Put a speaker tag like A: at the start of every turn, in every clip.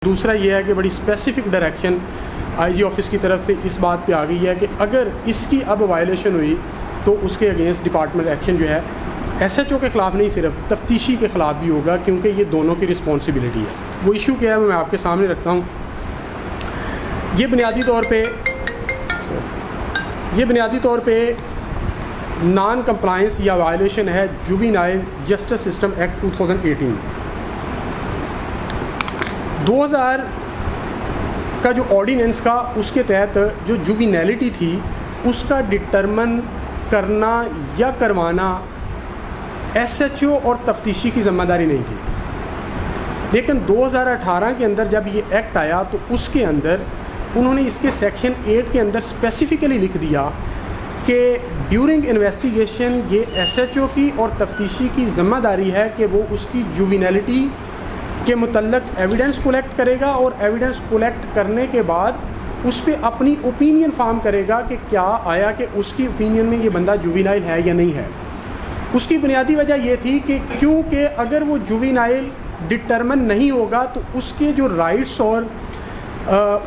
A: دوسرا یہ ہے کہ بڑی اسپیسیفک ڈائریکشن آئی جی آفس کی طرف سے اس بات پہ آ گئی ہے کہ اگر اس کی اب وائلیشن ہوئی تو اس کے اگینسٹ ڈپارٹمنٹ ایکشن جو ہے ایس ایچ او کے خلاف نہیں صرف تفتیشی کے خلاف بھی ہوگا، کیونکہ یہ دونوں کی رسپانسبلٹی ہے. وہ ایشو کیا ہے وہ میں آپ کے سامنے رکھتا ہوں. یہ بنیادی طور پہ نان کمپلائنس یا وائلیشن ہے جووینائل جسٹس سسٹم ایکٹ 2018. 2000 کا جو آرڈیننس کا اس کے تحت جو جووینیلٹی تھی اس کا ڈٹرمن کرنا یا کروانا ایس ایچ او اور تفتیشی کی ذمہ داری نہیں تھی. لیکن 2018 کے اندر جب یہ ایکٹ آیا تو اس کے اندر انہوں نے اس کے سیکشن 8 کے اندر اسپیسیفکلی لکھ دیا کہ ڈیورنگ انویسٹیگیشن یہ ایس ایچ او کی اور تفتیشی کی ذمہ داری ہے کہ وہ اس کی جووینیلٹی کے متعلق ایویڈنس کولیکٹ کرے گا اور ایویڈنس کولیکٹ کرنے کے بعد اس پہ اپنی اوپینین فارم کرے گا کہ کیا آیا کہ اس کی اوپینین میں یہ بندہ جووینائل ہے یا نہیں ہے. اس کی بنیادی وجہ یہ تھی کہ کیونکہ اگر وہ جووینائل ڈٹرمن نہیں ہوگا تو اس کے جو رائٹس اور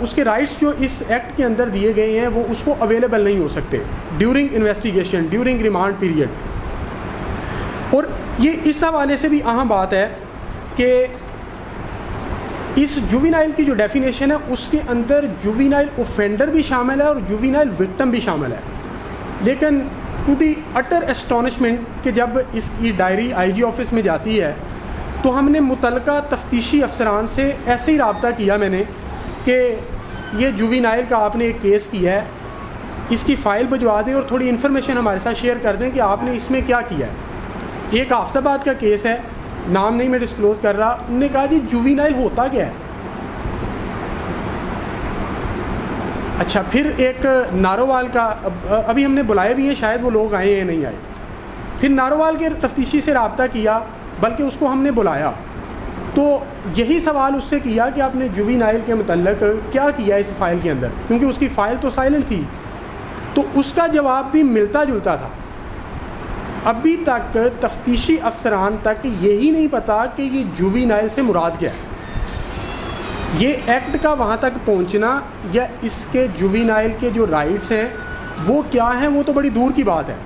A: اس کے رائٹس جو اس ایکٹ کے اندر دیے گئے ہیں وہ اس کو اویلیبل نہیں ہو سکتے during investigation, during remand period. اور یہ اس حوالے سے بھی اہم بات ہے کہ اس جووینائل کی جو ڈیفینیشن ہے اس کے اندر جووینائل اوفینڈر بھی شامل ہے اور جووینائل وکٹم بھی شامل ہے. لیکن ٹو دی اٹر اسٹانشمنٹ کہ جب اس کی ڈائری آئی جی آفس میں جاتی ہے تو ہم نے متعلقہ تفتیشی افسران سے ایسے ہی رابطہ کیا میں نے کہ یہ جووینائل کا آپ نے ایک کیس کیا ہے، اس کی فائل بھجوا دیں اور تھوڑی انفارمیشن ہمارے ساتھ شیئر کر دیں کہ آپ نے اس میں کیا کیا ہے. ایک حافظ آباد کا کیس ہے، نام نہیں میں ڈسکلوز کر رہا. انہوں نے کہا جی جووینائل ہوتا کیا ہے. اچھا پھر ایک نارووال کا، ابھی ہم نے بلائے بھی ہیں، شاید وہ لوگ آئے ہیں نہیں آئے. پھر نارووال کے تفتیشی سے رابطہ کیا، بلکہ اس کو ہم نے بلایا تو یہی سوال اس سے کیا کہ آپ نے جووینائل کے متعلق کیا کیا اس فائل کے اندر، کیونکہ اس کی فائل تو سائلنٹ تھی. تو اس کا جواب بھی ملتا جلتا تھا. ابھی تک تفتیشی افسران تک یہی نہیں پتا کہ یہ جووینائل سے مراد کیا ہے. یہ ایکٹ کا وہاں تک پہنچنا یا اس کے جووینائل کے جو رائٹس ہیں وہ کیا ہیں وہ تو بڑی دور کی بات ہے.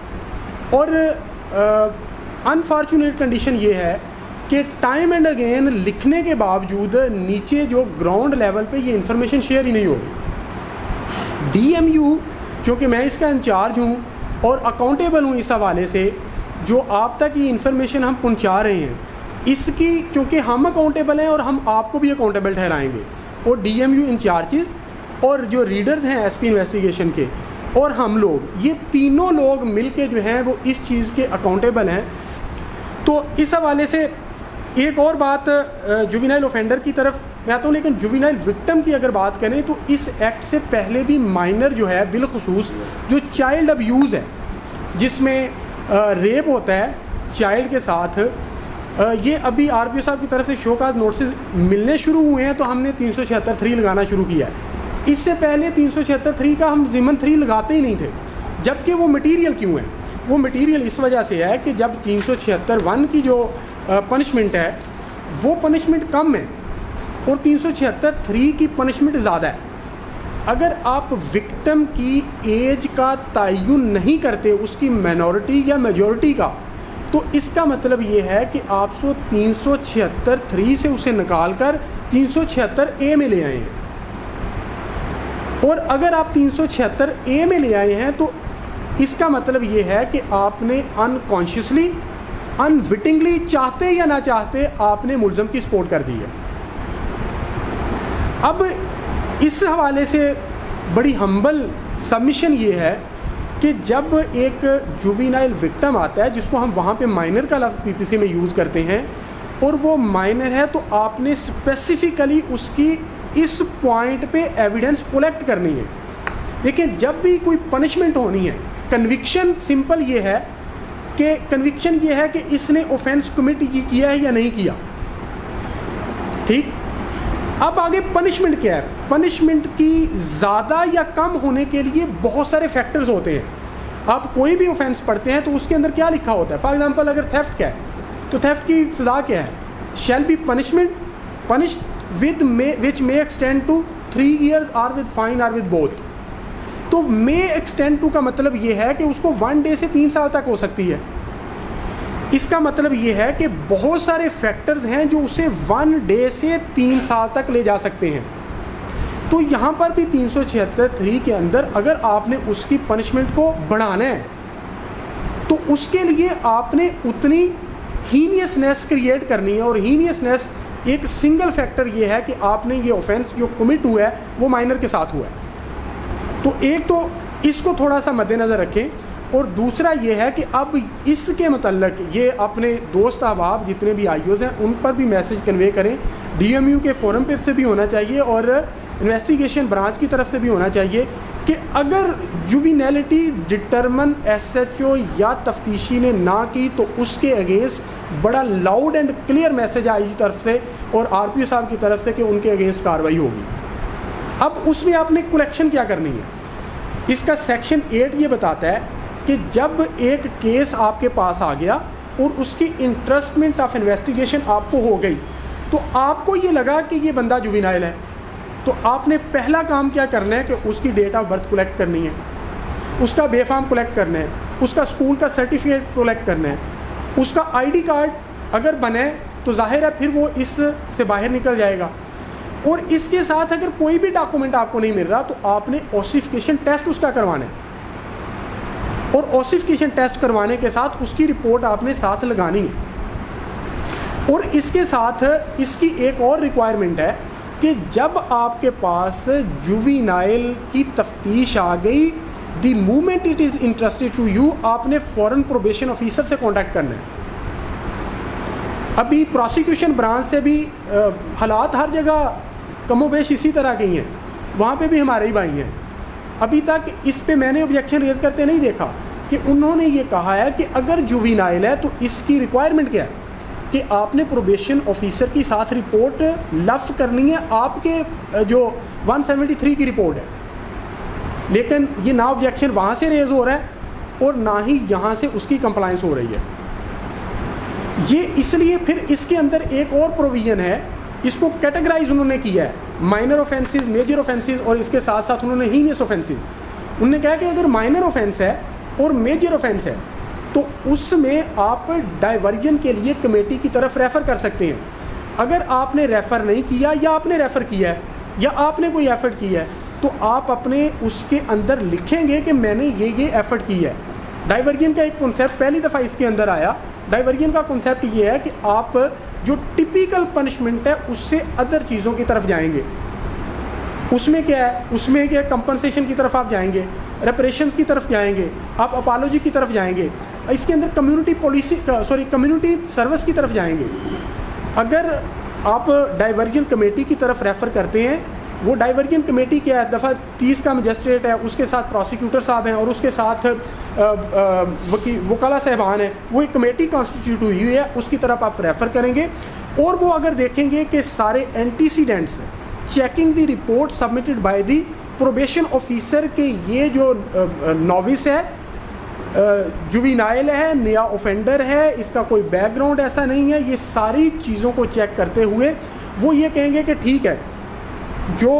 A: اور انفارچونیٹ کنڈیشن یہ ہے کہ ٹائم اینڈ اگین لکھنے کے باوجود نیچے جو گراؤنڈ لیول پہ یہ انفارمیشن شیئر ہی نہیں ہو رہی. ڈی ایم یو چونکہ میں اس کا انچارج ہوں اور اکاؤنٹیبل ہوں اس حوالے سے، جو آپ تک یہ انفارمیشن ہم پہنچا رہے ہیں اس کی، کیونکہ ہم اکاؤنٹیبل ہیں اور ہم آپ کو بھی اکاؤنٹیبل ٹھہرائیں گے، اور ڈی ایم یو انچارجز اور جو ریڈرز ہیں ایس پی انویسٹیگیشن کے اور ہم لوگ، یہ تینوں لوگ مل کے جو ہیں وہ اس چیز کے اکاؤنٹیبل ہیں. تو اس حوالے سے ایک اور بات جووینائل اوفینڈر کی طرف میں آتا ہوں. لیکن جووینائل وکٹم کی اگر بات کریں تو اس ایکٹ سے پہلے بھی مائنر جو ہے بالخصوص جو چائلڈ ابیوز ہے جس میں ریپ ہوتا ہے چائلڈ کے ساتھ، یہ ابھی آر پی او صاحب کی طرف سے شو کاز نوٹسز ملنے شروع ہوئے ہیں تو ہم نے 376(3) لگانا شروع کیا ہے. اس سے پہلے 376(3) کا ہم ضمن 3 لگاتے ہی نہیں تھے. جبکہ وہ مٹیریل کیوں ہے؟ وہ مٹیریل اس وجہ سے ہے کہ جب 376(1) کی جو پنشمنٹ ہے وہ پنشمنٹ کم ہے اور 376(3) کی پنشمنٹ زیادہ ہے. اگر آپ وکٹم کی ایج کا تعین نہیں کرتے، اس کی مائنورٹی یا میجورٹی کا، تو اس کا مطلب یہ ہے کہ آپ 376(3) سے اسے نکال کر 376(A) میں لے آئے ہیں. اور اگر آپ 376(A) میں لے آئے ہیں تو اس کا مطلب یہ ہے کہ آپ نے انکانشیسلی، انوٹنگلی، چاہتے یا نہ چاہتے آپ نے ملزم کی سپورٹ کر دی ہے. اب اس حوالے سے بڑی ہمبل سبمیشن یہ ہے کہ جب ایک جووینائل وکٹم آتا ہے جس کو ہم وہاں پہ مائنر کا لفظ پی پی سی میں یوز کرتے ہیں اور وہ مائنر ہے، تو آپ نے اسپیسیفکلی اس کی اس پوائنٹ پہ ایویڈنس کولیکٹ کرنی ہے. لیکن جب بھی کوئی پنشمنٹ ہونی ہے، کنوکشن سمپل یہ ہے کہ کنوکشن یہ ہے کہ اس نے اوفینس کمٹ کیا ہے یا نہیں کیا. ٹھیک، اب آگے پنشمنٹ کیا ہے؟ پنشمنٹ کی زیادہ یا کم ہونے کے لیے بہت سارے فیکٹرز ہوتے ہیں. آپ کوئی بھی اوفینس پڑھتے ہیں تو اس کے اندر کیا لکھا ہوتا ہے؟ فار ایگزامپل اگر تھیفٹ کیا ہے تو تھیفٹ کی سزا کیا ہے؟ Shall be punishment punished which may extend to 3 years or with fine or with both. تو may extend to کا مطلب یہ ہے کہ اس کو 1 day سے 3 سال تک ہو سکتی ہے. اس کا مطلب یہ ہے کہ بہت سارے فیکٹرز ہیں جو اسے 1 day سے 3 سال تک لے جا سکتے ہیں. تو یہاں پر بھی 376(3) کے اندر اگر آپ نے اس کی پنشمنٹ کو بڑھانا ہے تو اس کے لیے آپ نے اتنی ہینیسنیس کریٹ کرنی ہے, اور ہینیسنیس ایک سنگل فیکٹر یہ ہے کہ آپ نے یہ اوفینس جو کمٹ ہوا ہے وہ مائنر کے ساتھ ہوا ہے. تو ایک تو اس کو تھوڑا سا مد نظر رکھیں, اور دوسرا یہ ہے کہ اب اس کے متعلق یہ اپنے دوست احباب جتنے بھی آئی اوز ہیں ان پر بھی میسج کنوے کریں. ڈی ایم یو کے فورم پہ سے بھی ہونا چاہیے اور انویسٹیگیشن برانچ کی طرف سے بھی ہونا چاہیے کہ اگر جوینیلٹی ڈٹرمن ایس ایچ او یا تفتیشی نے نہ کی تو اس کے اگینسٹ بڑا لاؤڈ اینڈ کلیئر میسج آئی جی طرف سے اور آر پی او صاحب کی طرف سے کہ ان کے اگینسٹ کارروائی ہوگی. اب اس میں آپ نے کلیکشن کیا کرنی ہے, اس کا سیکشن 8 یہ بتاتا ہے کہ جب ایک کیس آپ کے پاس آ گیا اور اس کی انٹرسٹمنٹ آف انویسٹیگیشن آپ کو ہو گئی تو آپ کو یہ لگا کہ یہ بندہ جوینائل ہے, تو آپ نے پہلا کام کیا کرنا ہے کہ اس کی ڈیٹ آف برتھ کلیکٹ کرنی ہے, اس کا بے فارم کلیکٹ کرنا ہے, اس کا اسکول کا سرٹیفکیٹ کلیکٹ کرنا ہے, اس کا آئی ڈی کارڈ اگر بنے تو ظاہر ہے پھر وہ اس سے باہر نکل جائے گا. اور اس کے ساتھ اگر کوئی بھی ڈاکومنٹ آپ کو نہیں مل رہا تو آپ نے اوسیفیکیشن ٹیسٹ اس کا کروانا ہے, اور اوسیفیکیشن ٹیسٹ کروانے کے ساتھ اس کی رپورٹ آپ نے ساتھ لگانی ہے. اور اس کے ساتھ اس کی ایک اور ریکوائرمنٹ ہے کہ جب آپ کے پاس جوینائل کی تفتیش آ گئی, the moment it is interested to you, آپ نے فوراً پروبیشن آفیسر سے کانٹیکٹ کرنا ہے. ابھی پروسیکیوشن برانچ سے بھی حالات ہر جگہ کم و بیش اسی طرح کی ہیں, وہاں پہ بھی ہمارے ہی بھائی ہیں. ابھی تک اس پہ میں نے آبجیکشن ریز کرتے نہیں دیکھا کہ انہوں نے یہ کہا ہے کہ اگر جوینائل ہے تو اس کی ریکوائرمنٹ کیا ہے کہ آپ نے پروبیشن آفیسر کی ساتھ رپورٹ لف کرنی ہے, آپ کے جو 173 کی رپورٹ ہے. لیکن یہ نہ آبجیکشن وہاں سے ریز ہو رہا ہے اور نہ ہی یہاں سے اس کی کمپلائنس ہو رہی ہے. یہ اس لیے پھر اس کے اندر ایک اور پروویژن ہے, اس کو کیٹیگرائز انہوں نے کیا ہے مائنر اوفینسز, میجر اوفینسز اور اس کے ساتھ ساتھ انہوں نے ہینیس اوفینسز. انہوں نے کہا کہ اگر مائنر اوفینس ہے اور میجر اوفینس ہے تو اس میں آپ ڈائیورژن کے لیے کمیٹی کی طرف ریفر کر سکتے ہیں. اگر آپ نے ریفر نہیں کیا یا آپ نے ریفر کیا ہے یا آپ نے کوئی ایفرٹ کیا ہے تو آپ اپنے اس کے اندر لکھیں گے کہ میں نے یہ ایفرٹ کی ہے. ڈائیورژن کا ایک کنسیپٹ پہلی دفعہ اس کے اندر آیا. ڈائیورژن کا کنسیپٹ یہ ہے کہ آپ جو ٹپیکل پنشمنٹ ہے اس سے ادر چیزوں کی طرف جائیں گے. اس میں کیا ہے, اس میں کیا کمپنسیشن کی طرف آپ جائیں گے, ریپریشنز کی طرف جائیں گے, آپ اپالوجی کی طرف جائیں گے, اس کے اندر کمیونٹی سروس کی طرف جائیں گے. اگر آپ ڈائیورژن کمیٹی کی طرف ریفر کرتے ہیں, وہ ڈائیورژن کمیٹی کیا ہے, دفعہ 30 کا مجسٹریٹ ہے, اس کے ساتھ پروسیکیوٹر صاحب ہیں اور اس کے ساتھ وکلا صاحبان ہیں, وہ ایک کمیٹی کانسٹیٹیوٹ ہوئی ہے, اس کی طرف آپ ریفر کریں گے. اور وہ اگر دیکھیں گے کہ سارے antecedents checking the report submitted by the probation officer کے یہ جو نووس ہے, جوینائل ہے, نیا اوفینڈر ہے, اس کا کوئی بیک گراؤنڈ ایسا نہیں ہے, یہ ساری چیزوں کو چیک کرتے ہوئے وہ یہ کہیں گے کہ ٹھیک ہے, جو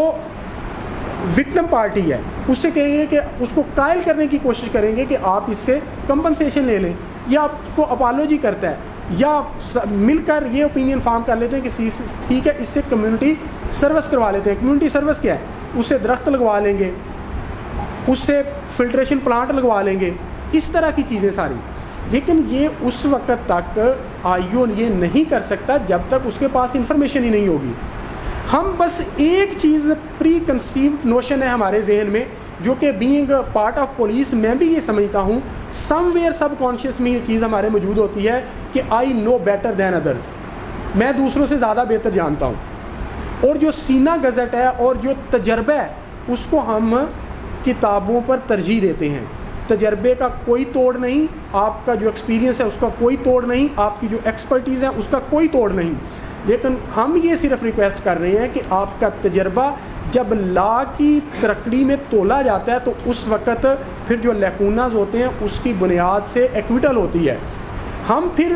A: وکٹم پارٹی ہے اس سے کہیں گے کہ اس کو قائل کرنے کی کوشش کریں گے کہ آپ اس سے کمپنسیشن لے لیں, یا آپ کو اپالوجی کرتا ہے, یا مل کر یہ اوپینین فارم کر لیتے ہیں کہ ٹھیک ہے اس سے کمیونٹی سروس کروا لیتے ہیں. کمیونٹی سروس کیا ہے, اس سے درخت لگوا لیں گے, اس سے فلٹریشن پلانٹ لگوا لیں گے, اس طرح کی چیزیں ساری. لیکن یہ اس وقت تک آئی او یہ نہیں کر سکتا جب تک اس کے پاس انفارمیشن ہی نہیں ہوگی. ہم بس ایک چیز پری کنسیوڈ نوشن ہے ہمارے ذہن میں, جو کہ بینگ پارٹ آف پولیس میں بھی یہ سمجھتا ہوں سم ویئر سب کانشیس میں یہ چیز ہمارے موجود ہوتی ہے کہ آئی نو بیٹر دین ادرز, میں دوسروں سے زیادہ بہتر جانتا ہوں. اور جو سینہ گزٹ ہے اور جو تجربہ ہے اس کو ہم کتابوں پر ترجیح دیتے ہیں. تجربے کا کوئی توڑ نہیں, آپ کا جو ایکسپیرینس ہے اس کا کوئی توڑ نہیں, آپ کی جو ایکسپرٹیز ہے اس کا کوئی توڑ نہیں. لیکن ہم یہ صرف ریکویسٹ کر رہے ہیں کہ آپ کا تجربہ جب لا کی ترکڑی میں تولا جاتا ہے تو اس وقت پھر جو لیکوناز ہوتے ہیں اس کی بنیاد سے ایکویٹل ہوتی ہے. ہم پھر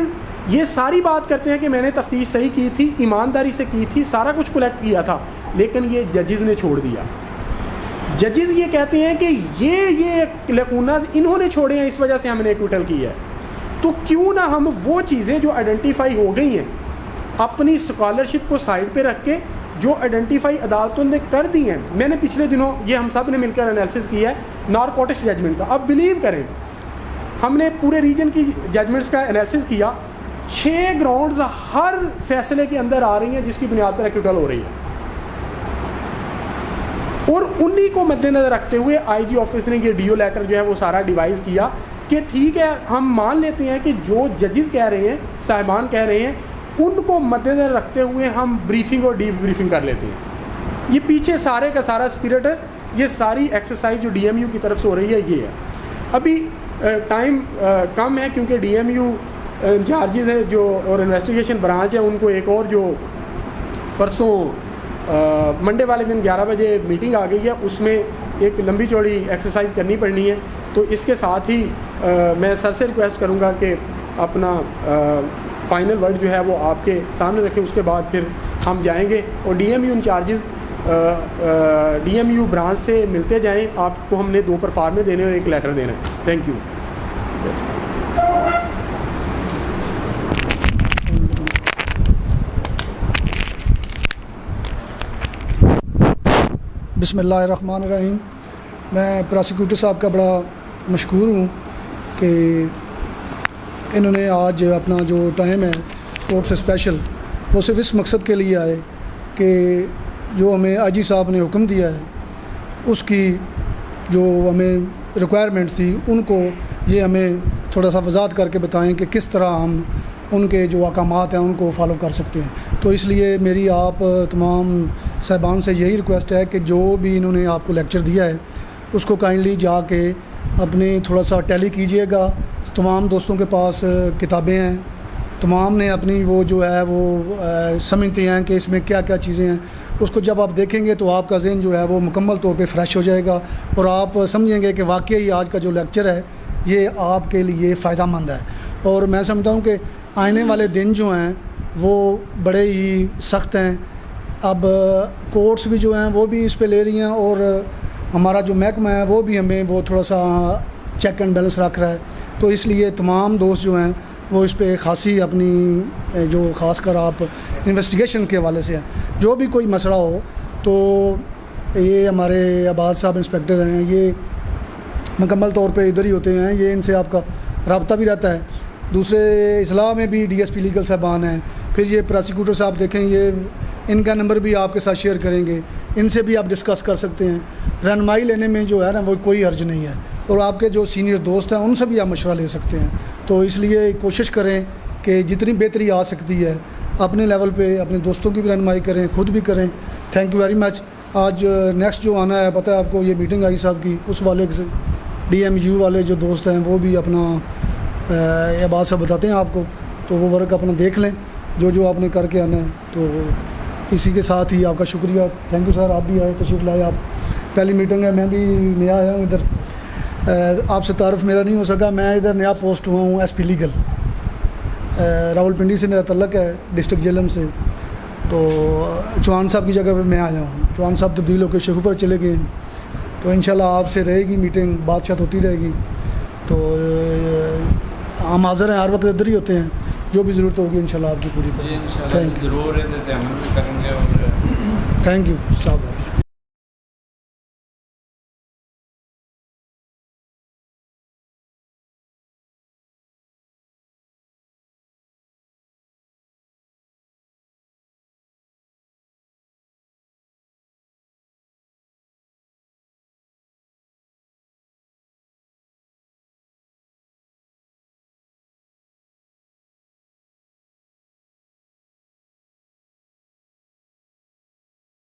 A: یہ ساری بات کرتے ہیں کہ میں نے تفتیش صحیح کی تھی, ایمانداری سے کی تھی, سارا کچھ کلیکٹ کیا تھا, لیکن یہ ججز نے چھوڑ دیا. ججز یہ کہتے ہیں کہ یہ لیکوناز انہوں نے چھوڑے ہیں, اس وجہ سے ہم نے ایکوٹل کی ہے. تو کیوں نہ ہم وہ چیزیں جو آئیڈینٹیفائی ہو گئی ہیں اپنی اسکالرشپ کو سائڈ پہ رکھ کے, جو آئیڈینٹیفائی عدالتوں نے کر دی ہیں. میں نے پچھلے دنوں یہ ہم سب نے مل کر انالیسس کیا ہے نارکوٹکس ججمنٹ کا. اب بلیو کریں, ہم نے پورے ریجن کی ججمنٹس کا انالیسس کیا, 6 گراؤنڈز ہر فیصلے کے اندر آ رہی ہیں جس کی بنیاد پر ایکوٹل ہو رہی ہے, اور انہی کو مد نظر رکھتے ہوئے آئی جی آفس نے یہ ڈیو لیٹر جو ہے وہ سارا ڈیوائز کیا کہ ٹھیک ہے ہم مان لیتے ہیں کہ جو ججز کہہ رہے ہیں, صاحبان کہہ رہے ہیں, ان کو مد نظر رکھتے ہوئے ہم بریفنگ اور ڈی بریفنگ کر لیتے ہیں. یہ پیچھے سارے کا سارا اسپرٹ ہے, یہ ساری ایکسرسائز جو ڈی ایم یو کی طرف سے ہو رہی ہے یہ ہے. ابھی ٹائم کم ہے کیونکہ ڈی ایم یو انچارجز ہیں جو اور انویسٹیگیشن برانچ ہے, ان کو ایک اور جو پرسوں منڈے والے دن 11 بجے میٹنگ آ گئی ہے, اس میں ایک لمبی چوڑی ایکسرسائز کرنی پڑنی ہے. تو اس کے ساتھ ہی میں سر سے ریکویسٹ کروں گا کہ اپنا فائنل ورڈ جو ہے وہ آپ کے سامنے رکھیں, اس کے بعد پھر ہم جائیں گے اور D M U incharges D M U branch سے ملتے جائیں. آپ کو ہم نے 2 پرفارمے دینے اور ایک لیٹر دینا ہے. Thank you sir.
B: بسم اللہ الرحمن الرحیم. میں پراسیکیوٹر صاحب کا بڑا مشکور ہوں کہ انہوں نے آج اپنا جو ٹائم ہے کورٹ سے اسپیشل وہ صرف اس مقصد کے لیے آئے کہ جو ہمیں آئی جی صاحب نے حکم دیا ہے اس کی جو ہمیں ریکوائرمنٹس تھی ان کو یہ ہمیں تھوڑا سا وضاحت کر کے بتائیں کہ کس طرح ہم ان کے جو احکامات ہیں ان کو فالو کر سکتے ہیں. تو اس لیے میری آپ تمام صاحبان سے یہی ریکویسٹ ہے کہ جو بھی انہوں نے آپ کو لیکچر دیا ہے اس کو کائنڈلی جا کے اپنے تھوڑا سا ٹیلی کیجئے گا. تمام دوستوں کے پاس کتابیں ہیں, تمام نے اپنی وہ جو ہے وہ سمجھتے ہیں کہ اس میں کیا کیا چیزیں ہیں. اس کو جب آپ دیکھیں گے تو آپ کا ذہن جو ہے وہ مکمل طور پہ فریش ہو جائے گا اور آپ سمجھیں گے کہ واقعی آج کا جو لیکچر ہے یہ آپ کے لیے فائدہ مند ہے. اور میں سمجھتا ہوں کہ آنے والے دن جو ہیں وہ بڑے ہی سخت ہیں. اب کورٹس بھی جو ہیں وہ بھی اس پہ لے رہی ہیں اور ہمارا جو محکمہ ہے وہ بھی ہمیں وہ تھوڑا سا چیک اینڈ بیلنس رکھ رہا ہے. تو اس لیے تمام دوست جو ہیں وہ اس پہ خاصی اپنی جو خاص کر آپ انویسٹیگیشن کے حوالے سے ہیں, جو بھی کوئی مسئلہ ہو تو یہ ہمارے عباد صاحب انسپیکٹر ہیں, یہ مکمل طور پہ ادھر ہی ہوتے ہیں, یہ ان سے آپ کا رابطہ بھی رہتا ہے. دوسرے اضلاع میں بھی ڈی ایس پی لیگل صاحبان ہیں, پھر یہ پراسیکیوٹر صاحب دیکھیں, یہ ان کا نمبر بھی آپ کے ساتھ شیئر کریں گے, ان سے بھی آپ ڈسکس کر سکتے ہیں. رہنمائی لینے میں جو ہے نا وہ کوئی حرج نہیں ہے, اور آپ کے جو سینئر دوست ہیں ان سے بھی آپ مشورہ لے سکتے ہیں. تو اس لیے کوشش کریں کہ جتنی بہتری آ سکتی ہے اپنے لیول پہ اپنے دوستوں کی بھی رہنمائی کریں, خود بھی کریں. Thank you very much. آج نیکسٹ جو آنا ہے پتہ ہے آپ کو, یہ میٹنگ آئی صاحب کی, اس والے سے ڈی ایم یو والے جو دوست ہیں وہ بھی اپنا یہ بات سب بتاتے ہیں آپ کو, تو وہ ورک اپنا دیکھ لیں جو جو آپ نے کر کے آنا ہے. تو اسی کے ساتھ ہی آپ کا شکریہ. تھینک یو سر, آپ بھی آئے, تشریف لائے. آپ پہلی میٹنگ ہے, میں بھی نیا آیا ہوں ادھر, آپ سے تعارف میرا نہیں ہو سکا. میں ادھر نیا پوسٹ ہوا ہوں S P legal, Rawal Pindi سے میرا تعلق ہے, ڈسٹرکٹ جہلم سے. تو چوہان صاحب کی جگہ پہ میں آیا ہوں. چوہان صاحب تبدیل ہو کے شیخو پر چلے گئے ہیں, تو انشاءاللہ آپ سے رہے گی میٹنگ, بات چیت ہوتی رہے گی. تو ہم حاضر ہیں, ہر وقت ادھر ہی ہوتے ہیں, جو بھی ضرورت ہوگی انشاءاللہ آپ کی پوری کریں.
C: ضرور ہے,
B: تھینک یو صاحب.